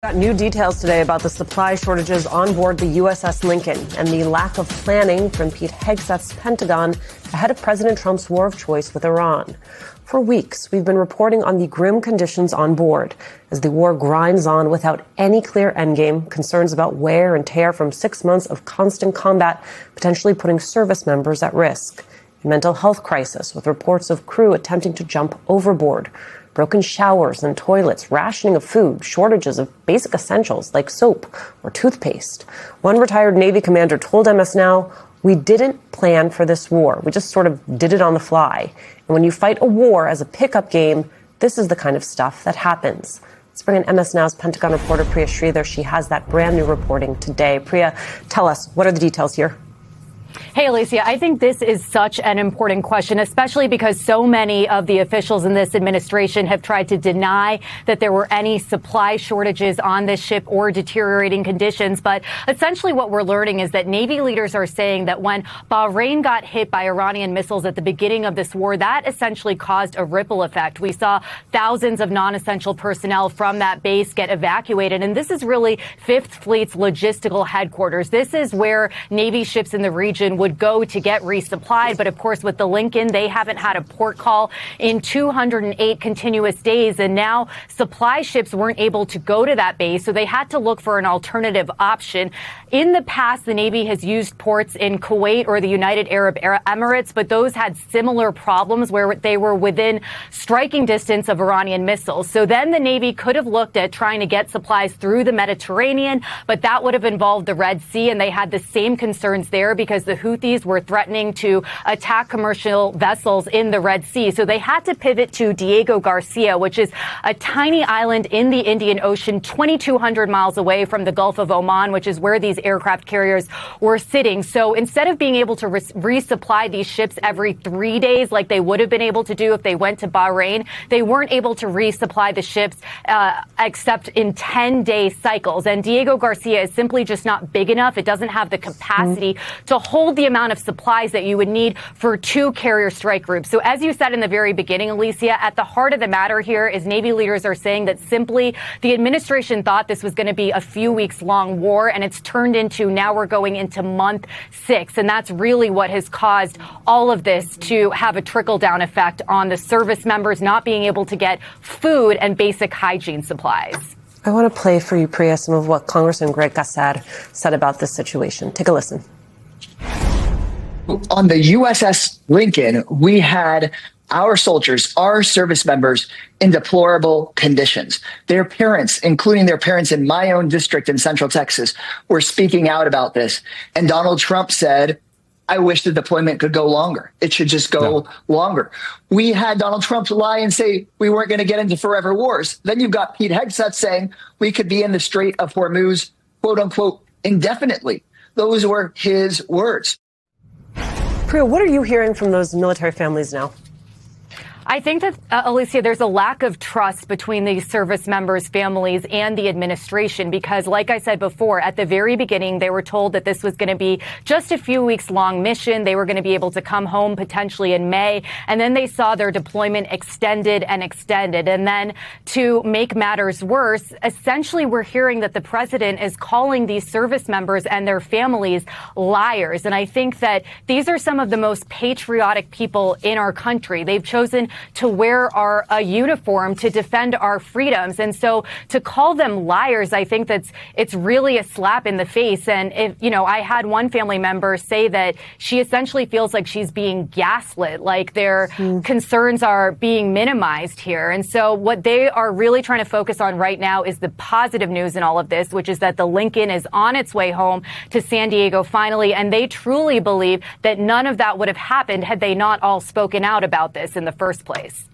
Got new details today about the supply shortages on board the USS Lincoln and the lack of planning from Pete Hegseth's Pentagon ahead of President Trump's war of choice with Iran. For weeks, we've been reporting on the grim conditions on board as the war grinds on without any clear endgame, concerns about wear and tear from 6 months of constant combat, potentially putting service members at risk. A mental health crisis with reports of crew attempting to jump overboard. Broken showers and toilets, rationing of food, shortages of basic essentials like soap or toothpaste. One retired Navy commander told MS Now, "We didn't plan for this war. We just sort of did it on the fly. And when you fight a war as a pickup game, this is the kind of stuff that happens." Let's bring in MS Now's Pentagon reporter Priya Sridhar. She has that brand new reporting today. Priya, tell us, what are the details here? Hey, Alicia, I think this is such an important question, especially because so many of the officials in this administration have tried to deny that there were any supply shortages on this ship or deteriorating conditions. But essentially what we're learning is that Navy leaders are saying that when Bahrain got hit by Iranian missiles at the beginning of this war, that essentially caused a ripple effect. We saw thousands of non-essential personnel from that base get evacuated. And this is really Fifth Fleet's logistical headquarters. This is where Navy ships in the region would go to get resupplied. But of course, with the Lincoln, they haven't had a port call in 208 continuous days. And now supply ships weren't able to go to that base. So they had to look for an alternative option. In the past, the Navy has used ports in Kuwait or the United Arab Emirates, but those had similar problems where they were within striking distance of Iranian missiles. So then the Navy could have looked at trying to get supplies through the Mediterranean, but that would have involved the Red Sea. And they had the same concerns there because the Houthis were threatening to attack commercial vessels in the Red Sea. So they had to pivot to Diego Garcia, which is a tiny island in the Indian Ocean, 2,200 miles away from the Gulf of Oman, which is where these aircraft carriers were sitting. So instead of being able to resupply these ships every 3 days like they would have been able to do if they went to Bahrain, they weren't able to resupply the ships except in 10-day cycles. And Diego Garcia is simply just not big enough. It doesn't have the capacity to hold the amount of supplies that you would need for 2 carrier strike groups. So as you said in the very beginning, Alicia, at the heart of the matter here is Navy leaders are saying that simply the administration thought this was going to be a few weeks long war, and it's turned into now we're going into month 6. And that's really what has caused all of this to have a trickle down effect on the service members not being able to get food and basic hygiene supplies. I want to play for you, Priya, some of what Congressman Greg Casar said about this situation. Take a listen. On the USS Lincoln, we had our soldiers, our service members in deplorable conditions. Their parents, including their parents in my own district in Central Texas, were speaking out about this. And Donald Trump said, I wish the deployment could go longer. It should just go longer. We had Donald Trump lie and say we weren't going to get into forever wars. Then you've got Pete Hegseth saying we could be in the Strait of Hormuz, quote unquote, indefinitely. Those were his words. Priya, what are you hearing from those military families now? I think that, Alicia, there's a lack of trust between these service members' families and the administration because, like I said before, at the very beginning, they were told that this was going to be just a few weeks long mission. They were going to be able to come home potentially in May. And then they saw their deployment extended and extended. And then to make matters worse, essentially, we're hearing that the president is calling these service members and their families liars. And I think that these are some of the most patriotic people in our country. They've chosen to wear a uniform to defend our freedoms. And so to call them liars, I think it's really a slap in the face. And if, I had one family member say that she essentially feels like she's being gaslit, like their concerns are being minimized here. And so what they are really trying to focus on right now is the positive news in all of this, which is that the Lincoln is on its way home to San Diego finally. And they truly believe that none of that would have happened had they not all spoken out about this in the first place.